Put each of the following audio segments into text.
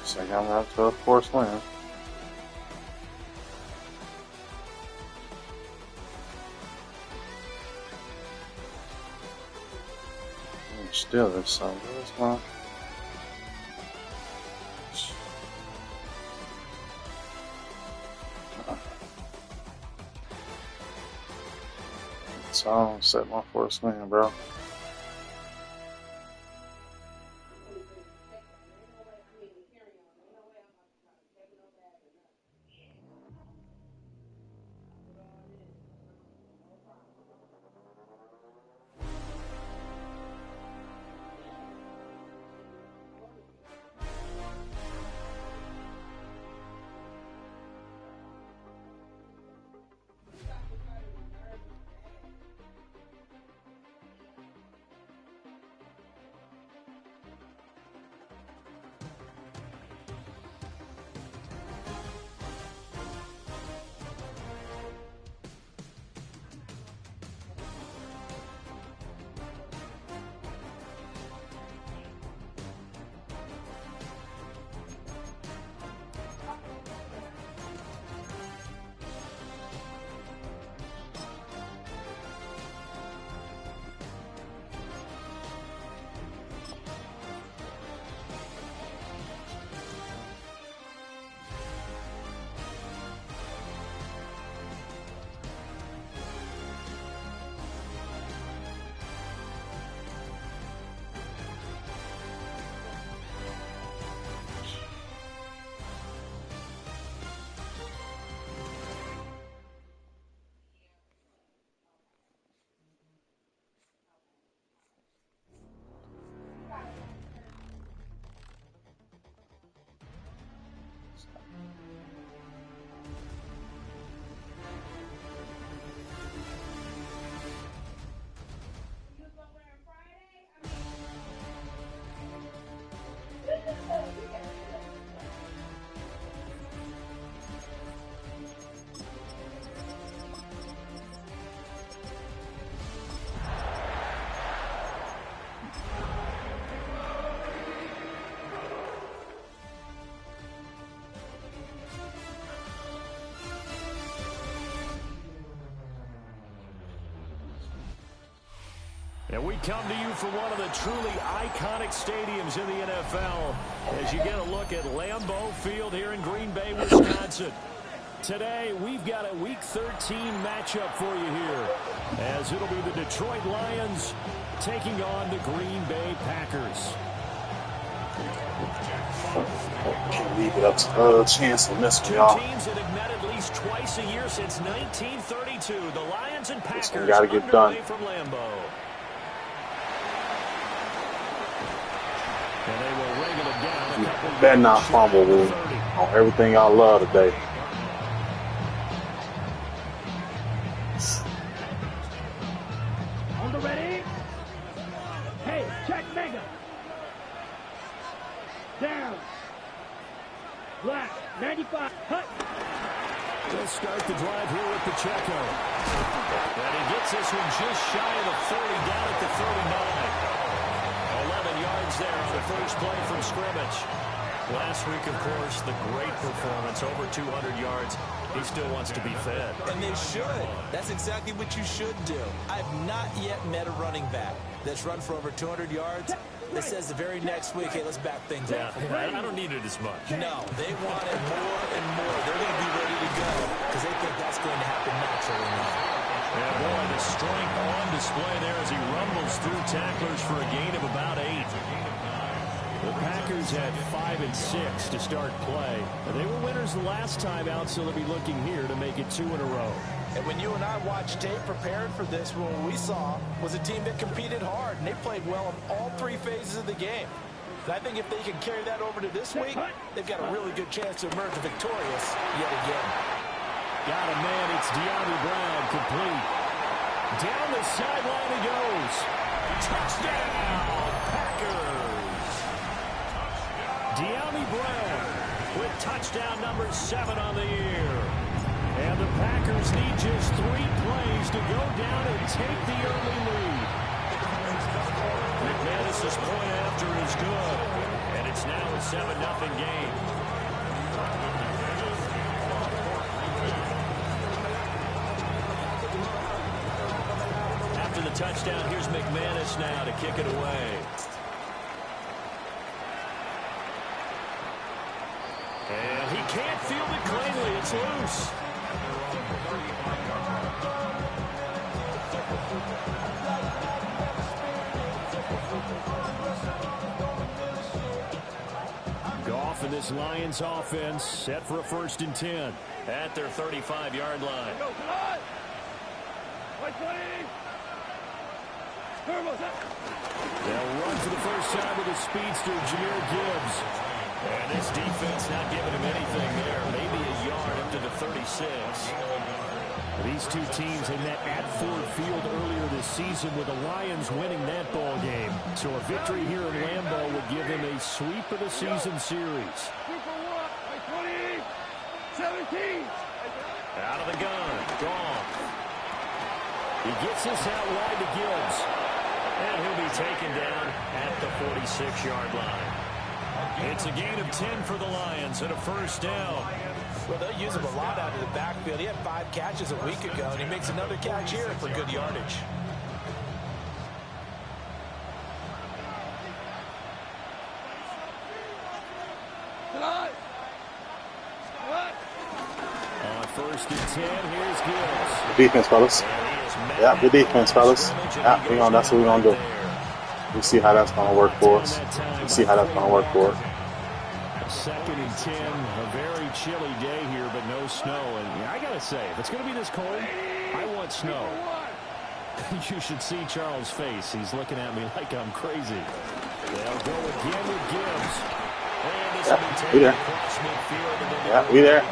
So I got out to a forced win. Still, there's some. Where's my? So I don't set my forced win, bro. And we come to you from one of the truly iconic stadiums in the NFL as you get a look at Lambeau Field here in Green Bay, Wisconsin. Today, we've got a Week 13 matchup for you here, as it'll be the Detroit Lions taking on the Green Bay Packers. Can't leave it up to chance on this one, y'all. Two teams that have met at least twice a year since 1932. The Lions and Packers gotta get done. from Lambeau. And they will wrangle it down. You better not fumble on everything y'all love today. On the ready. Hey, check mega. Down. Black, 95. Hut. They'll start the drive here with Pacheco. And he gets this one just shy of the 40, down at the 39. 11 yards there on the first play from scrimmage. Last week, of course, the great performance, over 200 yards. He still wants to be fed. And they should. That's exactly what you should do. I've not yet met a running back that's run for over 200 yards that says the very next week, hey, let's back things up. I don't need it as much. No, they want it more and more. They're going to be ready to go because they think that's going to happen naturally now. Yeah, boy, the strength on display there as he rumbles through tacklers for a gain of about 8. The Packers had 5 and 6 to start play. They were winners the last time out, so they'll be looking here to make it 2 in a row. And when you and I watched tape prepared for this, what we saw was a team that competed hard, and they played well in all 3 phases of the game. And I think if they can carry that over to this week, they've got a really good chance to emerge victorious yet again. Got a man, it's De'Ami Brown, complete. Down the sideline he goes. Touchdown, Packers! De'Ami Brown with touchdown number 7 on the year. And the Packers need just 3 plays to go down and take the early lead. McManus's point after is good. And it's now a 7-0 game. After the touchdown, here's McManus now to kick it away. And he can't field it cleanly. It's loose. Goff and this Lions offense set for a 1st and 10 at their 35-yard line. They'll run for the first time with a speedster, Jahmyr Gibbs. And this defense not giving him anything there. Maybe a yard up to the 36. These two teams had met at Ford Field earlier this season with the Lions winning that ball game. So a victory here in Lambeau would give them a sweep of the season series. Out of the gun. Gone. He gets this out wide to Gibbs. And he'll be taken down at the 46-yard line. It's a gain of 10 for the Lions and a 1st down. Well, they'll use him a lot out of the backfield. He had 5 catches a week ago, and he makes another catch here for good yardage. On 1st and 10, here's Gibbs. Good defense, fellas. Yeah, good defense, fellas. Yeah, that's what we're going to do. We see how that's going to work for us. We see how that's going to work for us. 2nd and 10, a very chilly day here, but no snow. And I got to say, if it's going to be this cold, I want snow. You should see Charles' face. He's looking at me like I'm crazy. They'll go again with Gibbs. And this will be taken across midfield. Yeah, we there.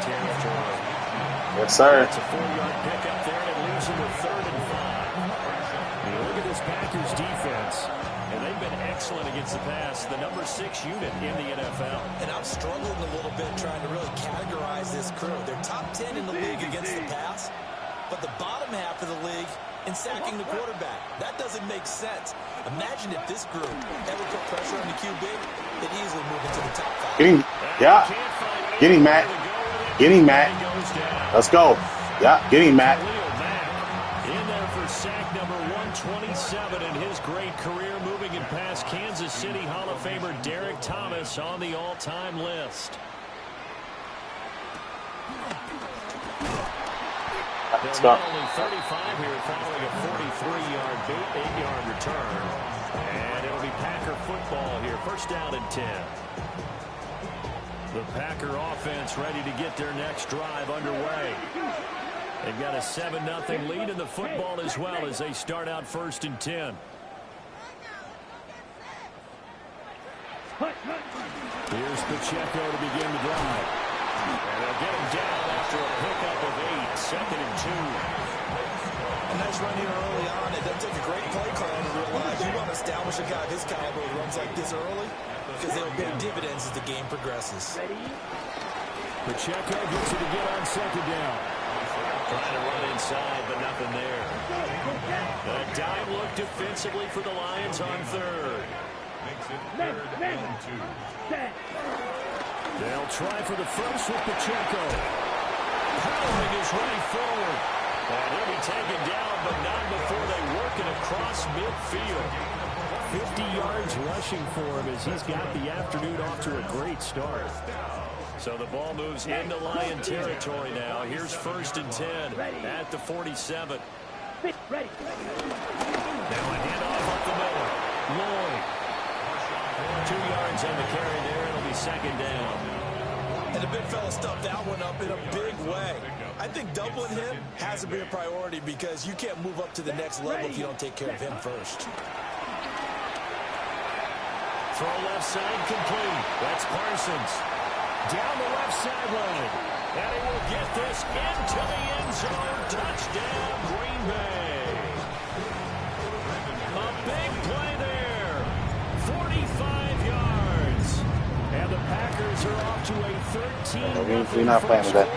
Yes, sir. It's a 4-yard pickup there, and it leaves him with 3rd and 5. You look at this Packers defense, and they've been excellent against the pass, the number 6 unit in the NFL. And I'm struggling a little bit trying to really categorize this crew. They're top 10 in the league against the pass, but the bottom half of the league in sacking the quarterback. That doesn't make sense. Imagine if this group ever put pressure on the QB, they'd easily move into the top 5. Get him. Yeah. Get him, Matt. Get him, Matt. Let's go. Yeah, get him, Matt. In there for sack number 127 in his great career, moving and past Kansas City Hall of Famer Derek Thomas on the all-time list. Let's They're go. not only 35 here following a 43-yard, 8-yard return. And it'll be Packer football here. 1st down and 10. The Packer offense ready to get their next drive underway. They've got a 7-0 lead in the football as well as they start out 1st and 10. Here's Pacheco to begin the drive. And they'll get him down after a pickup of 8. 2nd and 2. A nice run here early on. It doesn't take a great play caller to realize you want to establish a guy this caliber who runs like this early, because they'll pay dividends as the game progresses. Pacheco gets it again on 2nd down. Trying to run inside, but nothing there. A dime look defensively for the Lions on 3rd. They'll try for the first with Pacheco. Powering his right forward. And he'll be taken down, but not before they work it across midfield. 50 yards rushing for him as he's got the afternoon off to a great start. So the ball moves into Lion territory now. Here's 1st and 10 at the 47. Now a handoff up the middle. Lloyd. 2 yards on the carry there. It'll be 2nd down. And the big fella stuffed that one up in a big way. I think doubling him has to be a priority because you can't move up to the next level if you don't take care of him first. Throw left side complete. That's Parsons. Down the left sideline. And he will get this into the end zone. Touchdown, Green Bay. A big play there. 45 yards. And the Packers are off to a 13-0 We're not playing today.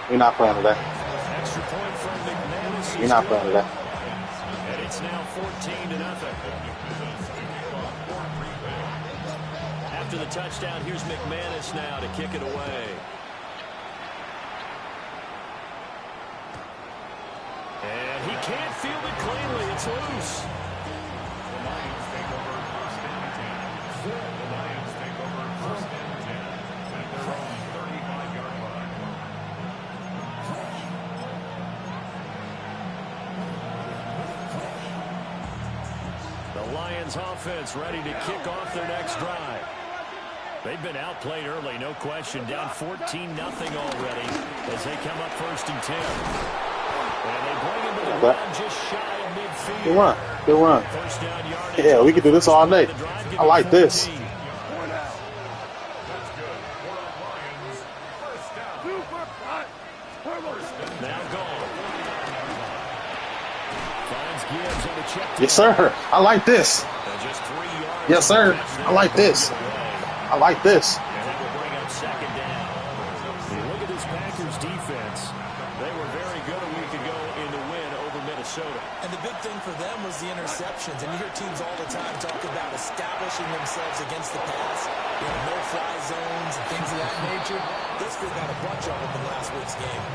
We're not playing today. Extra point from McManus. We're not playing today. And it's now 14-0. after the touchdown. Here's McManus now to kick it away. And he can't field it cleanly. It's loose. The Lions take over first and 10. The Lions take over first and 10 at their own 35-yard line. The Lions offense ready to kick off their next drive. They've been outplayed early, no question. Down 14-0 already as they come up first and 10. And they bring him to the ground just shy of midfield. Good run. Good run. First down yardage. Yeah, we can do this all day. I like this. That's good. Lions, first down. Now gone. Finds Gibbs on the check. Yes, sir. I like this. And just 3 yards. Yes, sir. I like this. I like this. And that will bring up second down. You look at this Packers defense. They were very good a week ago in the win over Minnesota. And the big thing for them was the interceptions. And you hear teams all the time talk about establishing themselves against the pass, no-fly zones and things of that nature. They still got a bunch of them in last week's game.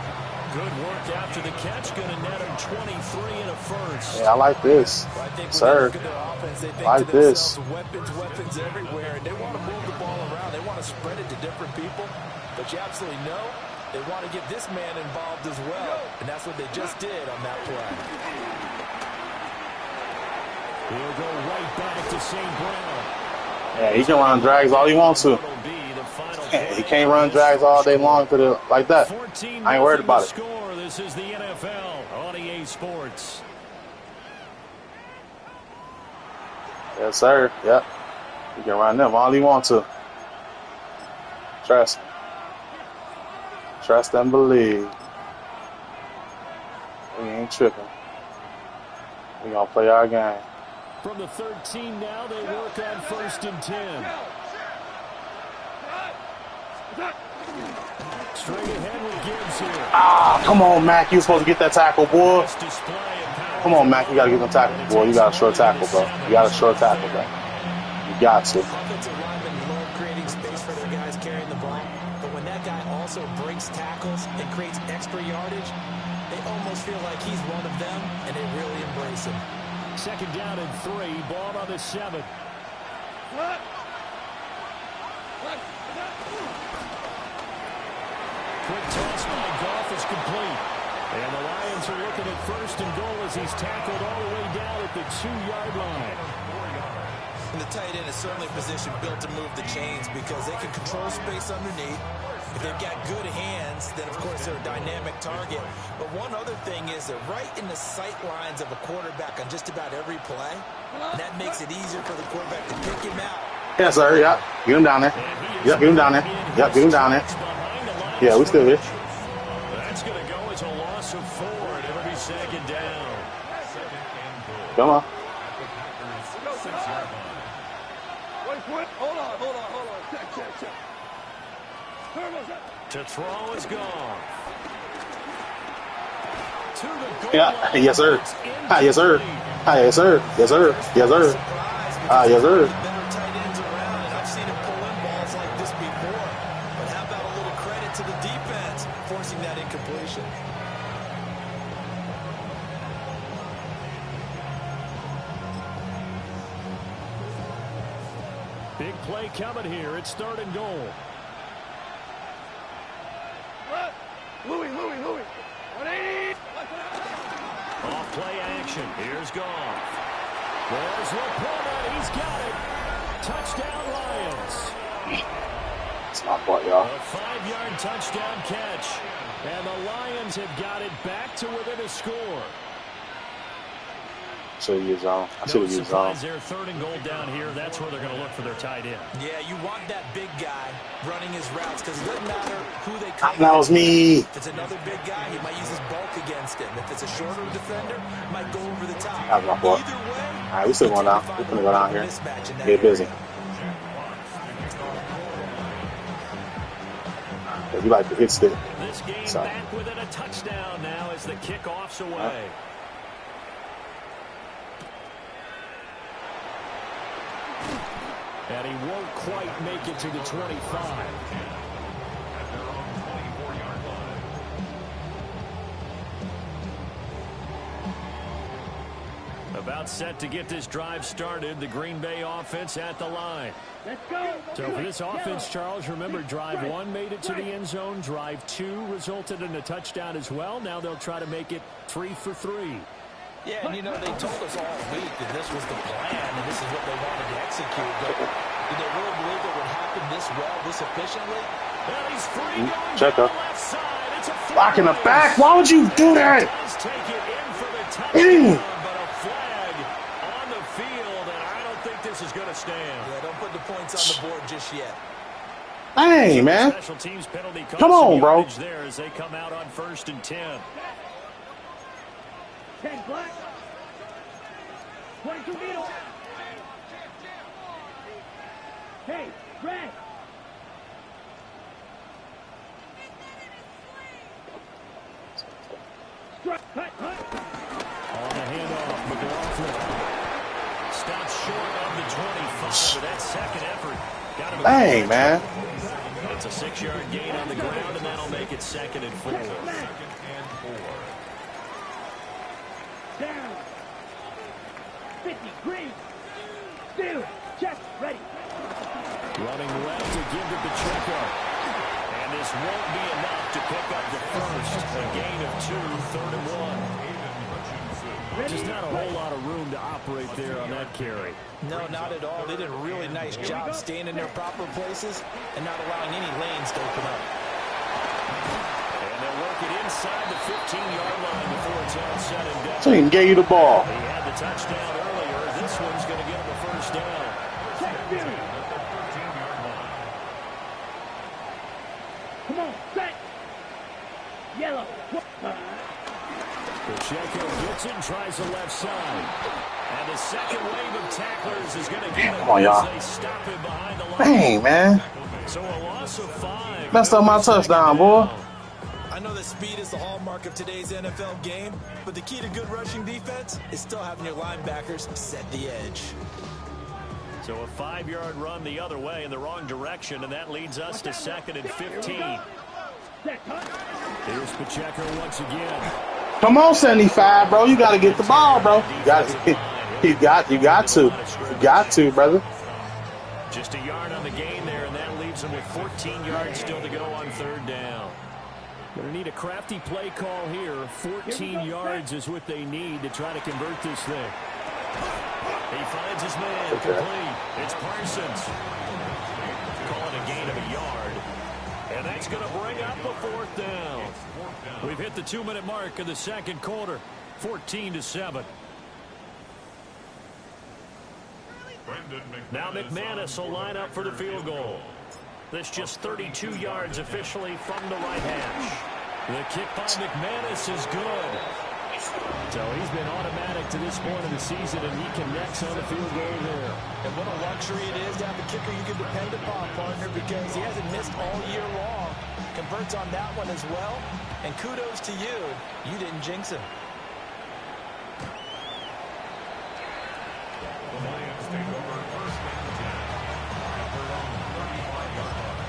Good work after the catch. Going to net him 23 and a first. Yeah, I like this. Well, I think Sir. Look at their offense. They think Like to this. themselves, weapons everywhere. And they want to move the ball around. They want to spread it to different people. But you absolutely know they want to get this man involved as well. And that's what they just did on that play. He'll go right back to St. Brown. Yeah, he can run drags all he wants to. He can't run drags all day long like that. I ain't worried about it. Score. This is the NFL on EA Sports. Yes, sir. Yep. He can run them all he wants to. Trust. Trust and believe. We ain't tripping. We gonna play our game. From the 13 now, they work on first and 10. Straight ahead with Gibbs here. Ah, come on, Mac. You supposed to get that tackle, boy. Come on, Mac. You got to get them tackle, boy. You got a short tackle, bro. You got a short tackle, bro. You got to. Offensive linemen love creating space for their guys carrying the ball. But when that guy also breaks tackles and creates extra yardage, they almost feel like he's one of them, and they really embrace him. Second down and 3. Ball on the 7. Quick toss by Goff is complete. And the Lions are looking at first and goal as he's tackled all the way down at the 2-yard line. And the tight end is certainly a position built to move the chains because they can control space underneath. If they've got good hands, then of course they're a dynamic target. But one other thing is they're right in the sight lines of a quarterback on just about every play. And that makes it easier for the quarterback to pick him out. Yes, sir. Yep. Get him down there. Yep, get him down there. Yep, get him down there. Yeah, we still here. That's going to go as a loss of 4, and it'll be second down. Come on. Hold on. Check. To throw is gone. To the goal Yeah. line. Yes, sir. Hi, yes, sir. Hi, yes, sir. Yes, sir. Yes, sir. Yes, sir. Better tight ends around, and I've seen him pull in balls like this before. But how about a little credit to the defense forcing that incompletion? Big play coming here. It's 3rd and goal. Louis. 180. Off play action. Here's Goff. There's Laporta. He's got it. Touchdown Lions. It's my fault, y'all. A 5-yard touchdown catch. And the Lions have got it back to within a score. Should have used zone. I should No have used zone. surprise there. 3rd and goal down here. That's where they're going to look for their tight end. Yeah, you want that big guy running his routes because it doesn't matter who they come That was me. If it's another big guy, he might use his bulk against him. If it's a shorter defender, he might go over the top. That was my fault. Either way, All right, we still going down. We're going to go down here. mismatch in that Get busy. area. You like the hit stick. This game So. back within a touchdown now as the kickoff's away. And he won't quite make it to the 25. About set to get this drive started. The Green Bay offense at the line. Let's go. So for this offense, Charles, remember drive 1 made it to the end zone. Drive 2 resulted in a touchdown as well. Now they'll try to make it 3 for 3. Yeah, and you know, they told us all week that this was the plan and this is what they wanted to execute. But did they really believe it would happen this well, this efficiently? Well, he's free going Check down up. the left side. It's a Block in the back. Why would you do that? Does take it in for the touchdown, but a flag on the field, and I don't think this is going to stand. Yeah, don't put the points on the board just yet. Hey, man. Special teams penalty Come on, bro. there as they come out on 1st and 10. 10 black. 22 middle. Hey, red. Strike, hut. On the handoff, McLaughlin stops short of the 25 with that second effort. Got him. Hey, man. It's a 6-yard gain on the ground, and that'll make it 2nd and 4. Down. 50, green. Still, check, ready. Running left to give to Pacheco. And this won't be enough to pick up the first. A gain of 2, 3rd and 1. Just not a whole lot of room to operate there on that carry. No, not at all. They did a really nice job staying in their proper places and not allowing any lanes to open up. And they'll work it inside the 15-yard line before it's all said and done. Team gave you the ball. He had the touchdown earlier. This one's going to get him a first down. Come on, set. Yellow. Pacheco gets it and tries the left side. And the second wave of tacklers is going to get him. Come on, y'all. They stop him behind the line. Dang, man. So a loss of 5. Messed up my touchdown, boy. I know that speed is the hallmark of today's NFL game, but the key to good rushing defense is still having your linebackers set the edge. So a 5-yard run the other way in the wrong direction, and that leads us to 2nd and 15. Here's Pacheco once again. Come on, 75, bro. You got to get the ball, bro. You got to, brother. Just a yard on the gain there, and that leaves him with 14 yards still to go on 3rd down. Going to need a crafty play call here. 14 yards is what they need to try to convert this thing. He finds his man complete. It's Parsons. Call it a gain of a yard. And that's going to bring up a 4th down. We've hit the 2-minute mark of the 2nd quarter. 14-7. Now McManus will line up for the field goal. This just 32 yards officially from the right hash. The kick by McManus is good. So he's been automatic to this point of the season, and he connects on the field goal there. And what a luxury it is to have a kicker you can depend upon, partner, because he hasn't missed all year long. Converts on that one as well. And kudos to you. You didn't jinx him. The Lions take over 1st and 10 at their own 35-yard line.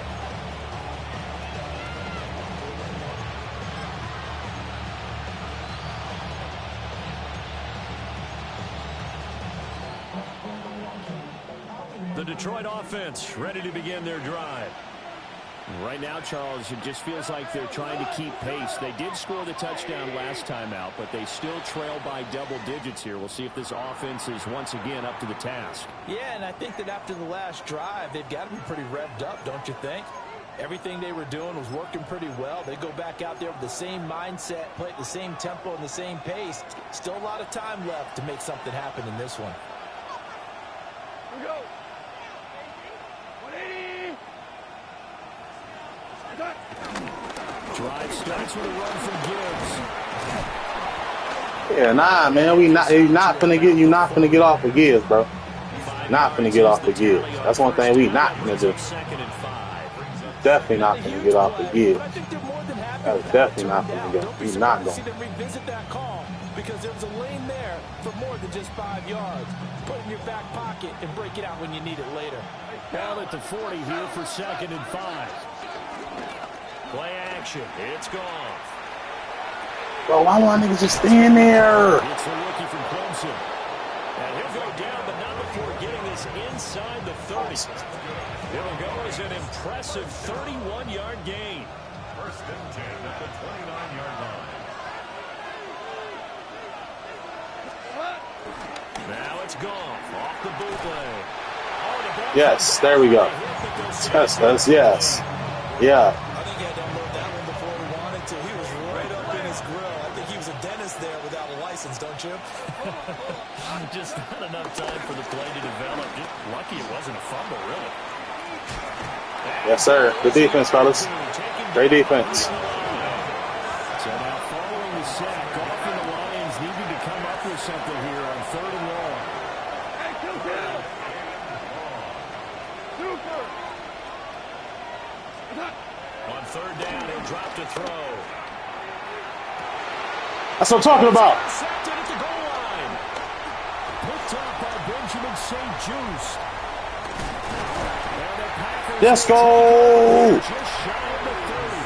The Detroit offense ready to begin their drive. Right now, Charles, it just feels like they're trying to keep pace. They did score the touchdown last time out, but they still trail by double digits here. We'll see if this offense is once again up to the task. Yeah, and I think that after the last drive, they've got to be pretty revved up, don't you think? Everything they were doing was working pretty well. They go back out there with the same mindset, play at the same tempo and the same pace. Still a lot of time left to make something happen in this one. Here we go. 180. Drive starts with a run from Gibbs. Yeah, nah, man. You're not finna get off of Gibbs, bro. Not finna get off of Gibbs. That's one thing we not finna do. Definitely not finna get off of Gibbs. That's definitely not finna go. He's not going. because there was a lane there for more than just 5 yards. Put it in your back pocket and break it out when you need it later. Down at the 40 here for 2nd and 5. Play action. It's gone. Bro, why do I niggas just stand there? It's the rookie from Clemson. And he'll go down, but not before getting this inside the 30. It'll go as an impressive 31-yard gain. 1st and 10 at the 29-yard line. Now it's Goff off the bootleg. Oh, Yes, there we go. Yes. Yeah. I think he had to unload that one before he wanted to. He was right up in his grill. I think he was a dentist there without a license, don't you? Just not enough time for the play to develop. Just lucky it wasn't a fumble, really. Yes, sir. Good defense, fellas. Great defense. So now following the sack, Goff and the Lions needing to come up with something here on 3rd and long. On 3rd down, he'll drop to throw. That's what I'm talking about. Sacked at the goal line. Picked up by Benjamin St. Just. Let's go. Just shy of the 30.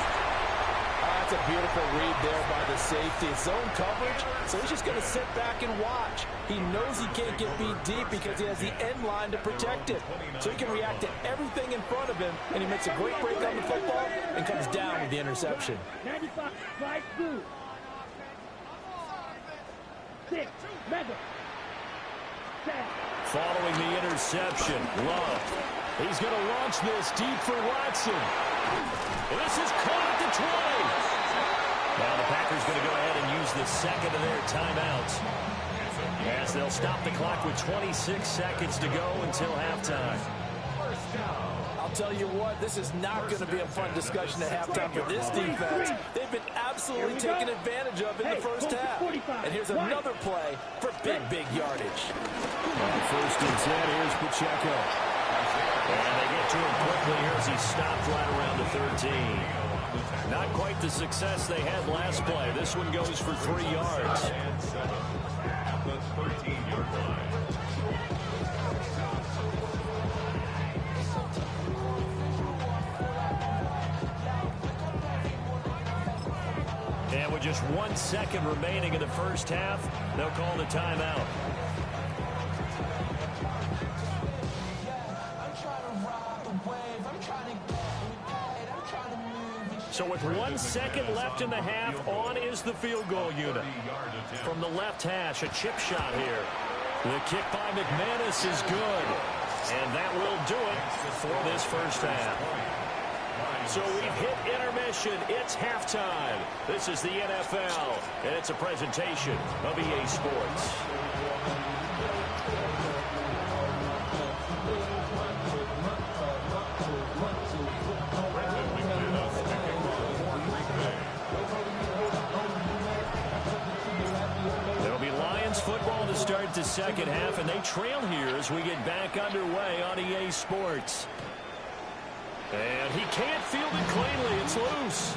That's a beautiful read there by the safety. It's zone coverage, so he's just going to sit back and watch. He knows he can't get beat deep because he has the end line to protect it. So he can react to everything in front of him, and he makes a great break on the football and comes down with the interception. 95, right through. 6, Mega. Following the interception, Love. He's going to launch this deep for Watson. This is caught at the 20. Now the Packers going to go ahead and use the second of their timeouts, as they'll stop the clock with 26 seconds to go until halftime. I'll tell you what, this is not going to be a fun discussion at halftime for this defense. They've been absolutely taken advantage of in the first half. And here's another play for big yardage. On 1st and 10, here's Pacheco. And they get to him quickly here as he stopped right around the 13. Not quite the success they had last play. This one goes for 3 yards. At the 13-yard line. And with just 1 second remaining in the first half, they'll call the timeout. So with 1 second left in the half, on is the field goal unit. From the left hash, a chip shot here. The kick by McManus is good. And that will do it for this first half. So we've hit intermission. It's halftime. This is the NFL, and it's a presentation of EA Sports. There'll be Lions football to start the second half, and they trail here as we get back underway on EA Sports. And he can't field it cleanly. It's loose.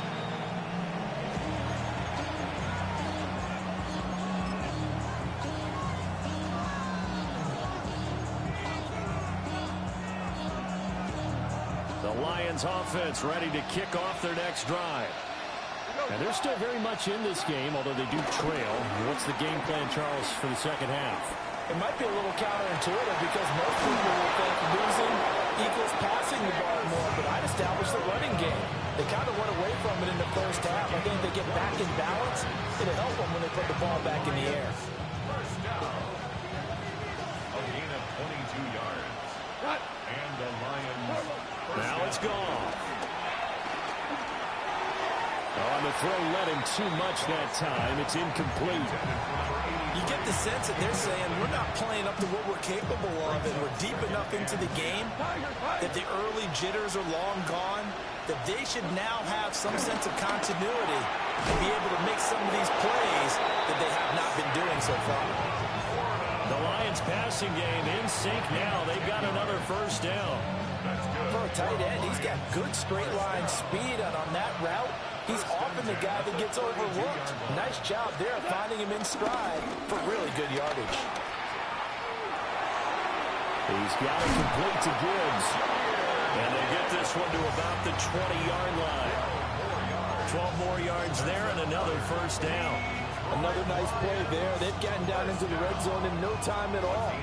The Lions offense ready to kick off their next drive. And they're still very much in this game, although they do trail. What's the game plan, Charles, for the second half? It might be a little counterintuitive because most people will think losing equals passing the ball more, but I'd establish the running game. They kind of went away from it in the first half. I think if they get back in balance, it'll help them when they put the ball back in the air. First down. A gain of 22 yards. And the Lions. Now it's gone. On the throw, led him too much that time. It's incomplete. You get the sense that they're saying we're not playing up to what we're capable of, and we're deep enough into the game that the early jitters are long gone, that they should now have some sense of continuity and be able to make some of these plays that they have not been doing so far. The Lions passing game in sync now. They've got another first down. For a tight end, he's got good straight line speed, and on that route, he's often the guy that gets overlooked. Nice job there finding him in stride for really good yardage. He's got it complete to Gibbs. And they get this one to about the 20-yard line. 12 more yards there and another first down. Another nice play there. They've gotten down into the red zone in no time at all.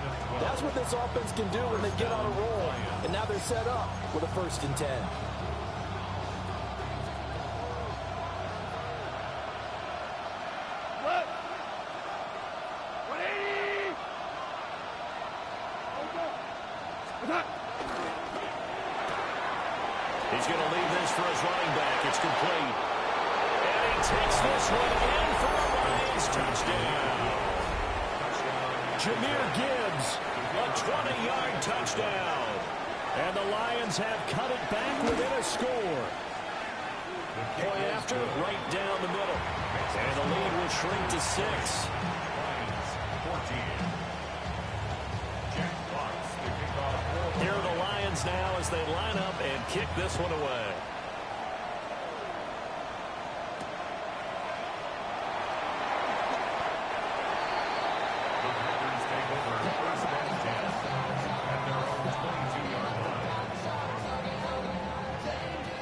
That's what this offense can do when they get on a roll. And now they're set up with a 1st and 10. He's going to leave this for his running back. It's complete. And he takes this one in for a Lions touchdown. Jahmyr Gibbs, a 20-yard touchdown. And the Lions have cut it back within a score. Point after, right down the middle. And the lead will shrink to 6. Here are the Lions now as they line up and kick this one away.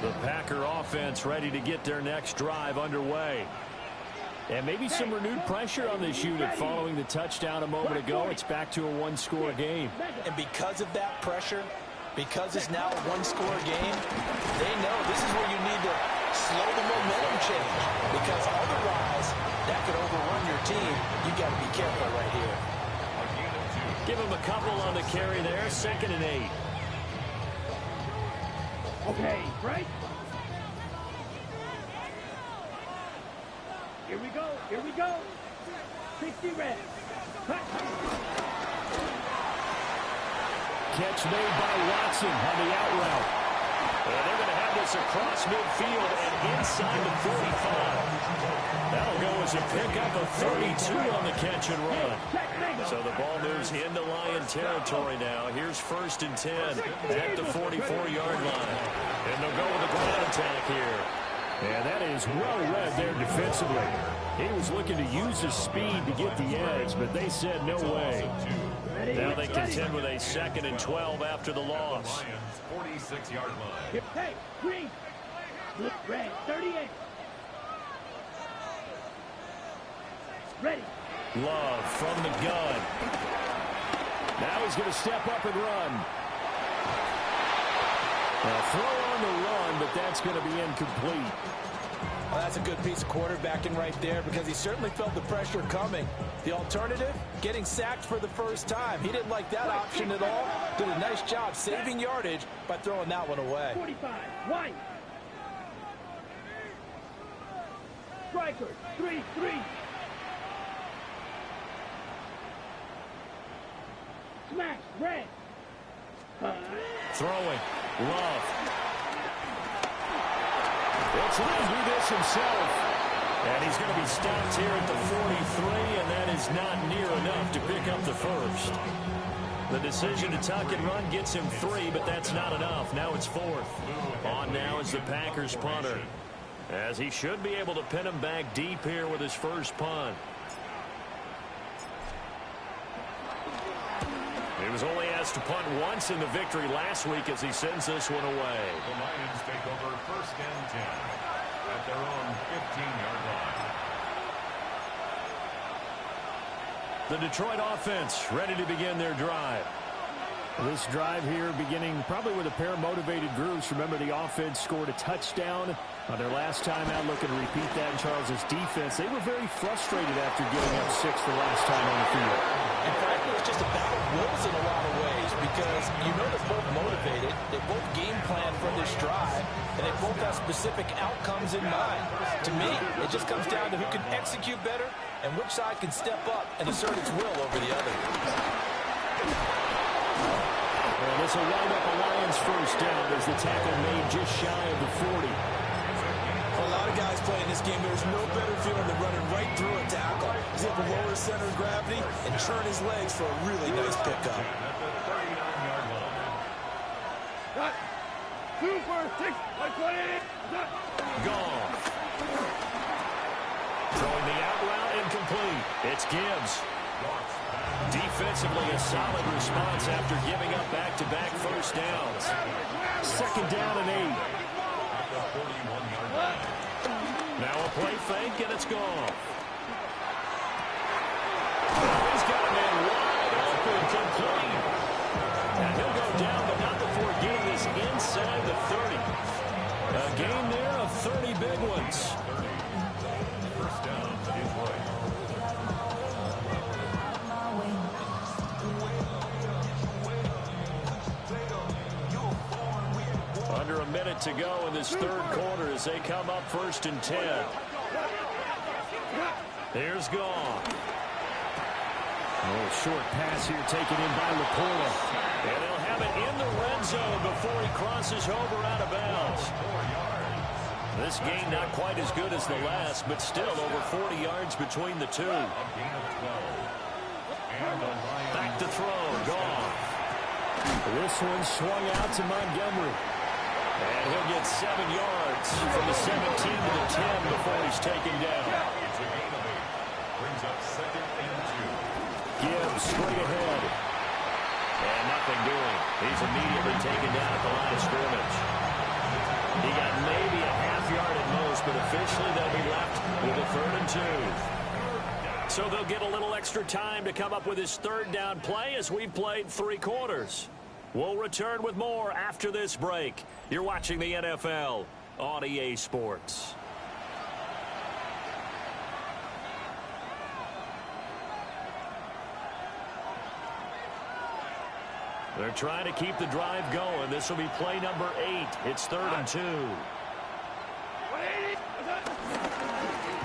The Packer offense ready to get their next drive underway. And maybe some renewed pressure on this unit following the touchdown a moment ago. It's back to a one-score game. And because of that pressure, because it's now a one-score game, they know this is where you need to slow the momentum change. Because otherwise, that could overrun your team. You got to be careful right here. Give him a couple on the carry there. 2nd and 8. Okay, right? Here we go, here we go. 60 red. Catch made by Watson on the out route. And they're going to have this across midfield and inside the 45. That'll go as a pickup of 32 on the catch and run. So the ball moves into Lion territory now. Here's 1st and 10 at the 44-yard line. And they'll go with a ground attack here. Yeah, that is well read there defensively. He was looking to use his speed to get the edge, but they said no way. Now they contend with a 2nd and 12 after the loss. 46-yard line. Hey, green. Red, 38. Ready. Love from the gun. Now he's going to step up and run. Now throw on the run, but that's going to be incomplete. Well, that's a good piece of quarterbacking right there because he certainly felt the pressure coming. The alternative, getting sacked for the first time. He didn't like that option at all. Did a nice job saving yardage by throwing that one away. 45, white. Striker, 3-3. Smash, red. Throwing, Love. He'll try and do this himself. And he's going to be stopped here at the 43, and that is not near enough to pick up the first. The decision to tuck and run gets him 3, but that's not enough. Now it's 4th. On now is the Packers punter, as he should be able to pin him back deep here with his first punt. He was only asked to punt once in the victory last week as he sends this one away. The Lions take over 1st and 10 at their own 15-yard line. The Detroit offense ready to begin their drive. This drive here beginning probably with a pair of motivated groups. Remember, the offense scored a touchdown on their last time out. Looking to repeat that in Charles's defense. They were very frustrated after giving up 6 the last time on the field. And frankly, it's just a battle of wills in a lot of ways because you know they're both motivated. They both game plan for this drive, and they both have specific outcomes in mind. To me, it just comes down to who can execute better and which side can step up and assert its will over the other. Well, this will wind up a Lions first down as the tackle made just shy of the 40. For a lot of guys playing this game, there's no better feeling than running right through a tackle. He's able to lower his center of gravity and churn his legs for a really nice pickup. At the 39-yard line. Got 2 for 6, 120. Gone. It's Gibbs. Defensively, a solid response after giving up back-to-back first downs. Second down and 8. Now a play fake, and it's gone. He's got a man wide open, complete. And he'll go down, but not before getting this inside the 30. A gain there of 30 big ones. First down, Detroit. Under a minute to go in this third quarter as they come up 1st and 10. Here's Goff. Oh, short pass here taken in by Laporta. And they'll have it in the red zone before he crosses over out of bounds. This game not quite as good as the last, but still over 40 yards between the two. Back to throw, Goff. This one swung out to Montgomery. And he'll get 7 yards from the 17 to the 10 before he's taken down. It's a gain of 8. Brings up 2nd and 2. Gibbs straight ahead. And nothing doing. He's immediately taken down at the line of scrimmage. He got maybe a half yard at most, but officially they'll be left with a 3rd and 2. So they'll get a little extra time to come up with his 3rd down play as we've played 3 quarters. We'll return with more after this break. You're watching the NFL on EA Sports. They're trying to keep the drive going. This will be play number 8. It's 3rd and 2.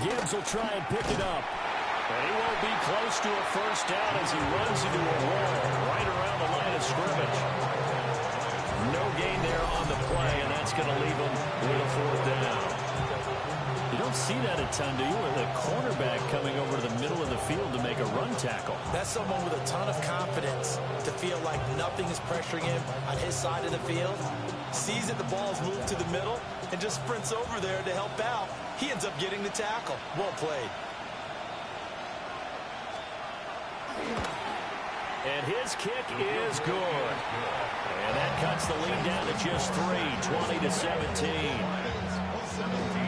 Gibbs will try and pick it up. And he won't be close to a first down as he runs into a wall right around the line of scrimmage. No gain there on the play, and that's going to leave him with a 4th down. You don't see that a ton, do you? With a cornerback coming over to the middle of the field to make a run tackle. That's someone with a ton of confidence to feel like nothing is pressuring him on his side of the field. Sees that the ball's moved to the middle and just sprints over there to help out. He ends up getting the tackle. Well played. And his kick is good. And that cuts the lead down to just 3, 20-17.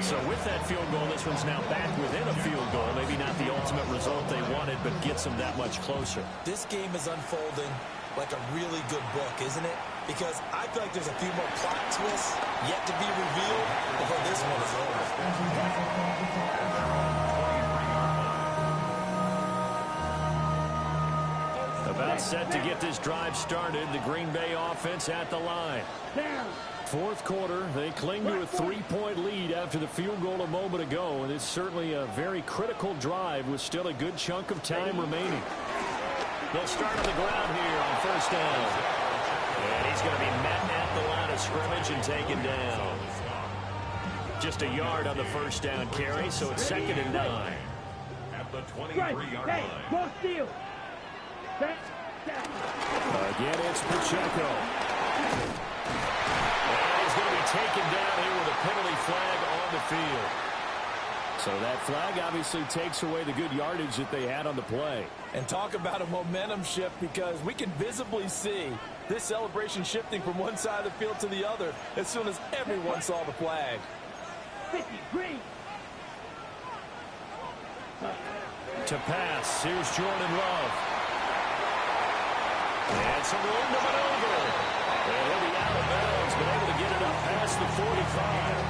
So with that field goal, this one's now back within a field goal. Maybe not the ultimate result they wanted, but gets them that much closer. This game is unfolding like a really good book, isn't it? Because I feel like there's a few more plot twists yet to be revealed before this one is over. About set to get this drive started. The Green Bay offense at the line. Fourth quarter, they cling to a 3-point lead after the field goal a moment ago, and it's certainly a very critical drive with still a good chunk of time remaining. They'll start on the ground here on first down. And he's going to be met at the line of scrimmage and taken down. Just a yard on the first down carry, so it's 2nd and 9. At the 23-yard line. Go steal. Again, it's Pacheco. And he's going to be taken down here with a penalty flag on the field. So that flag obviously takes away the good yardage that they had on the play. And talk about a momentum shift, because we can visibly see this celebration shifting from one side of the field to the other as soon as everyone saw the flag. 50, green. To pass, here's Jordan Love. And some room to maneuver. And he'll be out of bounds, but able to get it up past the 45.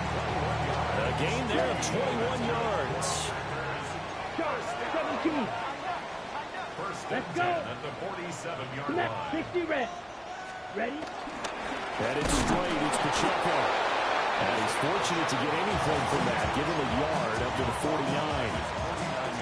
A gain there of 21 yards. 17. First Let's and go. 10 at the 47-yard line. 60 red. Ready? Headed straight, it's Pacheco. And he's fortunate to get anything from that, give him a yard up to the 49.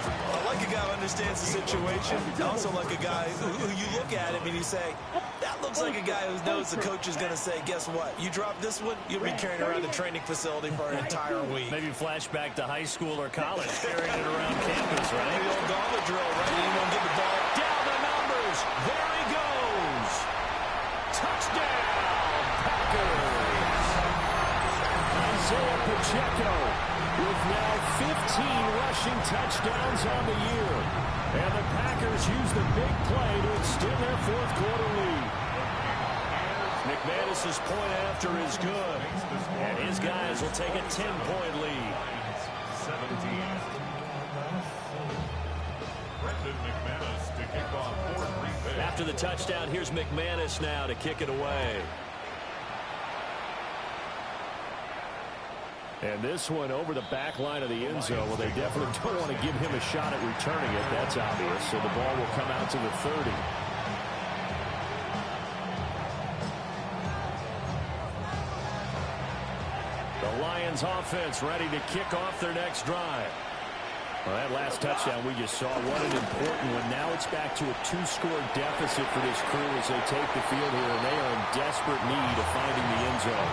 I like a guy who understands the situation. I also like a guy who you look at him and you say, that looks like a guy who knows the coach is going to say, guess what? You drop this one, you'll be carrying around the training facility for an entire week. Maybe flashback to high school or college, carrying it around campus, right? The old gauntlet drill, right? You won't get the ball. Down the numbers. There he goes. Touchdown, Packers. Isaiah Pacheco with now 15 rushing touchdowns on the year. And the Packers use the big play to extend their fourth quarter lead. McManus's point after is good. And his guys will take a 10-point lead. 17. Brendan McManus to kick off for Green Bay. After the touchdown, here's McManus now to kick it away. And this one over the back line of the end zone. Well, they definitely don't want to give him a shot at returning it. That's obvious. So the ball will come out to the 30. The Lions offense ready to kick off their next drive. Well, that last touchdown we just saw, what an important one. Now it's back to a 2-score deficit for this crew as they take the field here, and they are in desperate need of finding the end zone.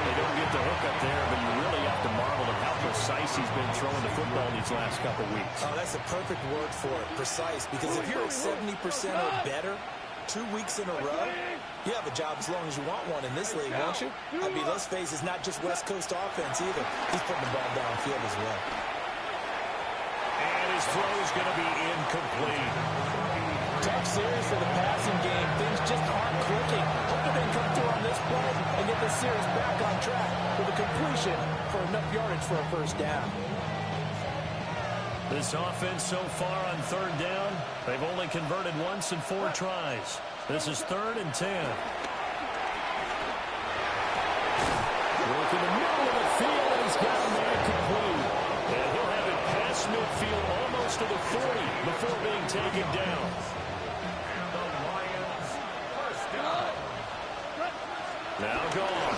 They don't get the hook up there, but you really have to marvel at how precise he's been throwing the football these last couple weeks. Oh, that's a perfect word for it, precise, because if you're at 70% or better 2 weeks in a row, you have a job as long as you want one in this league, won't you? I mean, let's face it, it's not just West Coast offense either. He's putting the ball downfield as well. And his throw is going to be incomplete. Tough series for the passing game. Things just aren't clicking. Hoping they can come through on this play and get this series back on track with a completion for enough yardage for a first down. This offense so far on third down, they've only converted once in 4 tries. This is 3rd and 10. Look in the middle of the field, and he's got a man complete. And he'll have it past midfield almost to the 40 before being taken down. And the Lions first down. Now gone.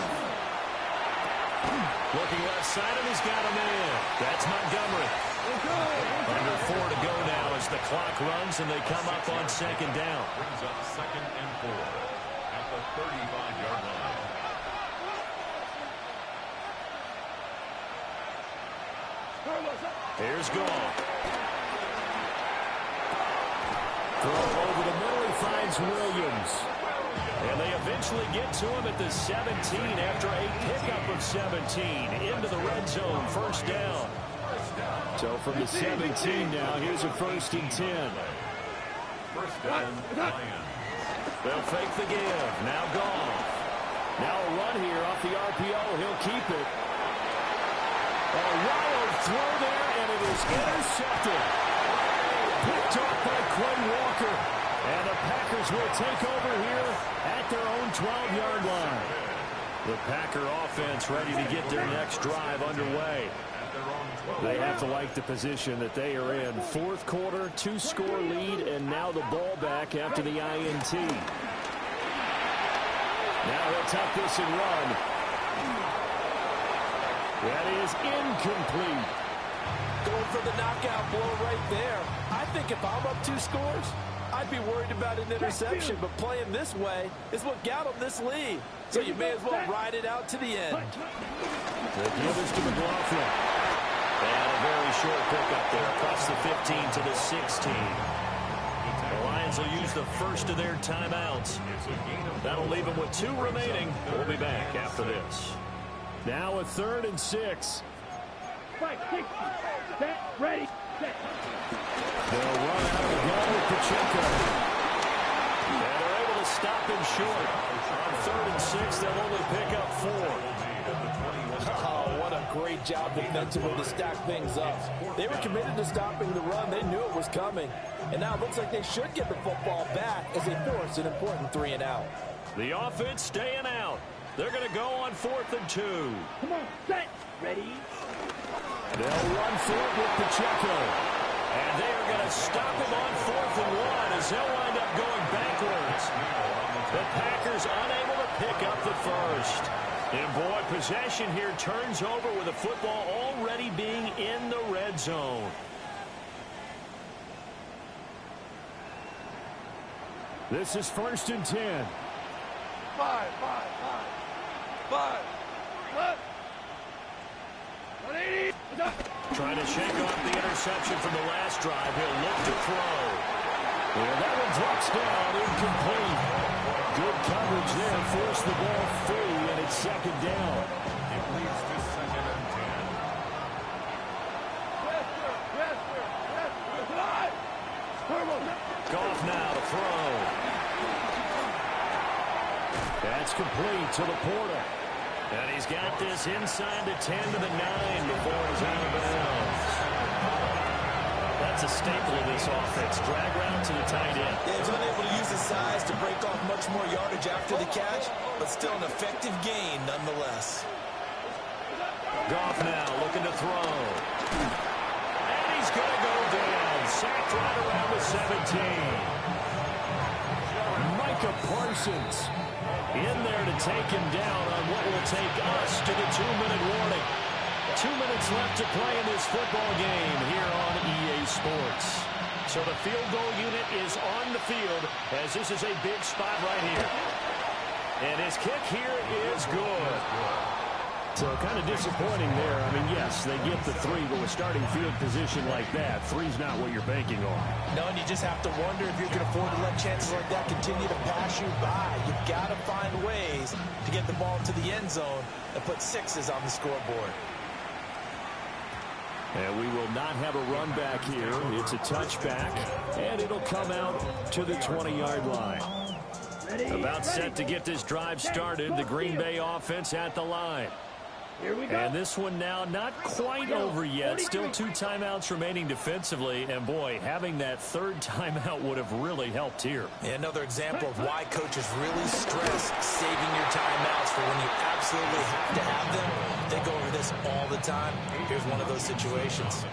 Looking left side, and he's got a man. That's Montgomery. Under 4 to go now as the clock runs and they come up on 2nd down. Brings up 2nd and 4 at the 35-yard line. Here's Goff. Throw over the middle, he finds Williams. And they eventually get to him at the 17 after a pickup of 17 into the red zone, first down. So from the 17 now, here's a 1st and 10. First down, Lions. They'll fake the give. Now Goff. Now a run here off the RPO. He'll keep it. A wild throw there, and it is intercepted. Picked off by Quay Walker. And the Packers will take over here at their own 12-yard line. The Packer offense ready to get their next drive underway. They have to like the position that they are in. 4th quarter, 2-score lead, and now the ball back after the INT. Now he'll tuck this and run. That is incomplete. Going for the knockout blow right there. I think if I'm up 2 scores, I'd be worried about an interception, but playing this way is what got them this lead. So you may as well ride it out to the end. The give is to McLaughlin. And a very short pickup there across the 15 to the 16. The Lions will use the first of their timeouts. That'll leave them with 2 remaining. We'll be back after this. Now a 3rd and 6. 5-60. Set. Ready. Set. They'll run out of the gun with Pacheco. And they're able to stop him short. On 3rd and 6, they'll only pick up 4. Oh, what a great job defensively to stack things up. They were committed to stopping the run. They knew it was coming. And now it looks like they should get the football back as they force an important 3 and out. The offense staying out. They're going to go on 4th and 2. Come on. Set. Ready. They'll run for it with Pacheco. And they are going to stop him on 4th and 1 as they'll wind up going backwards. The Packers unable to pick up the first. And boy, possession here turns over with the football already being in the red zone. This is 1st and 10. 5. What? 180. Trying to shake off the interception from the last drive. He'll look to throw. And that one drops down, incomplete. Good coverage there. Forced the ball free, and it's 2nd down. It leads to complete to Laporta. And he's got this inside the 10 to the 9 before he's out of bounds. That's a staple of this offense. Drag route to the tight end. Yeah, he's unable to use his size to break off much more yardage after the catch, but still an effective gain nonetheless. Goff now looking to throw. And he's going to go down. Sacked right around the 17. Micah Parsons in there to take him down on what will take us to the 2-minute warning. 2 minutes left to play in this football game here on EA Sports. So the field goal unit is on the field as this is a big spot right here. And his kick here is good. So kind of disappointing there. I mean, yes, they get the 3, but with starting field position like that, 3's not what you're banking on. No, and you just have to wonder if you can afford to let chances like that continue to pass you by. You've got to find ways to get the ball to the end zone and put 6s on the scoreboard. And we will not have a run back here. It's a touchback, and it'll come out to the 20-yard line. About set to get this drive started, the Green Bay offense at the line. And this one now not quite over yet. Still 2 timeouts remaining defensively. And, boy, having that 3rd timeout would have really helped here. And another example of why coaches really stress saving your timeouts for when you absolutely have to have them. They go over this all the time. Here's one of those situations.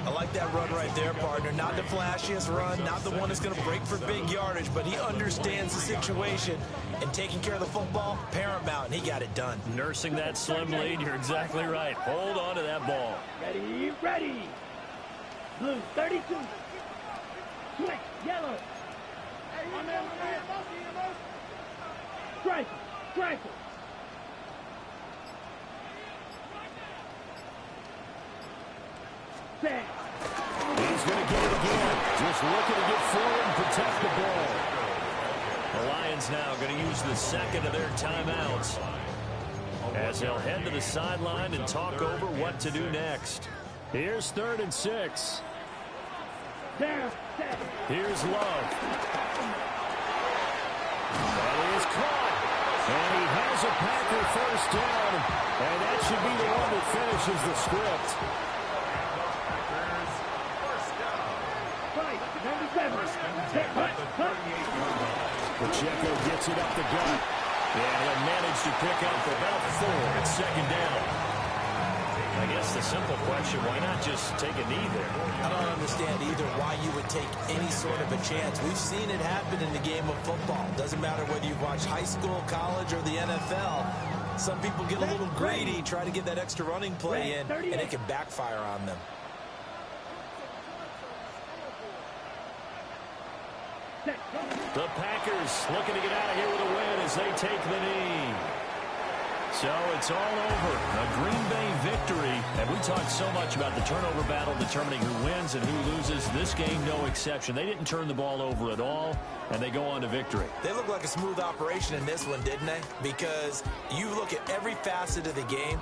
I like that run right there, partner. Not the flashiest run, not the one that's going to break for big yardage, but he understands the situation, and taking care of the football, paramount, and he got it done. Nursing that slim lead, you're exactly right. Hold on to that ball. Ready, ready. Blue, 32. Switch, yellow. Strike, strike. Set. He's going to get it again. Just looking to get forward and protect the ball. The Lions now going to use the 2nd of their timeouts as they'll head to the sideline and talk over what to do next. Here's 3rd and 6. Down, set. Here's Love. And he is caught. And he has a Packer 1st down. And that should be the one that finishes the script. Pacheco gets it up the gut. And he'll manage to pick up about 4 at 2nd down. I guess the simple question, why not just take a knee there? I don't understand either why you would take any sort of a chance. We've seen it happen in the game of football. Doesn't matter whether you've watched high school, college, or the NFL. Some people get a little greedy, try to get that extra running play in, and it can backfire on them. The Packers looking to get out of here with a win as they take the knee. So it's all over. A Green Bay victory. And we talked so much about the turnover battle determining who wins and who loses. This game, no exception. They didn't turn the ball over at all, and they go on to victory. They look like a smooth operation in this one, didn't they? Because you look at every facet of the game,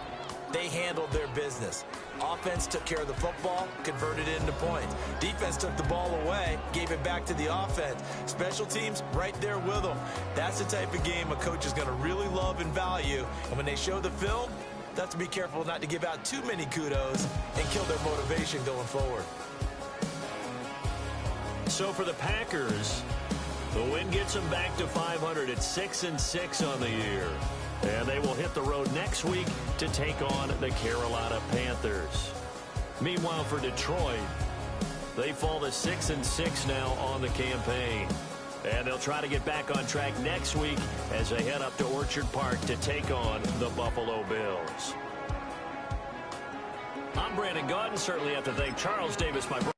they handled their business. Offense took care of the football, converted it into points. Defense took the ball away, gave it back to the offense. Special teams, right there with them. That's the type of game a coach is going to really love and value. And when they show the film, they have to be careful not to give out too many kudos and kill their motivation going forward. So for the Packers, the win gets them back to 500 at 6-6 on the year. And they will hit the road next week to take on the Carolina Panthers. Meanwhile, for Detroit, they fall to 6-6 now on the campaign. And they'll try to get back on track next week as they head up to Orchard Park to take on the Buffalo Bills. I'm Brandon Gaudin. Certainly have to thank Charles Davis, my brother.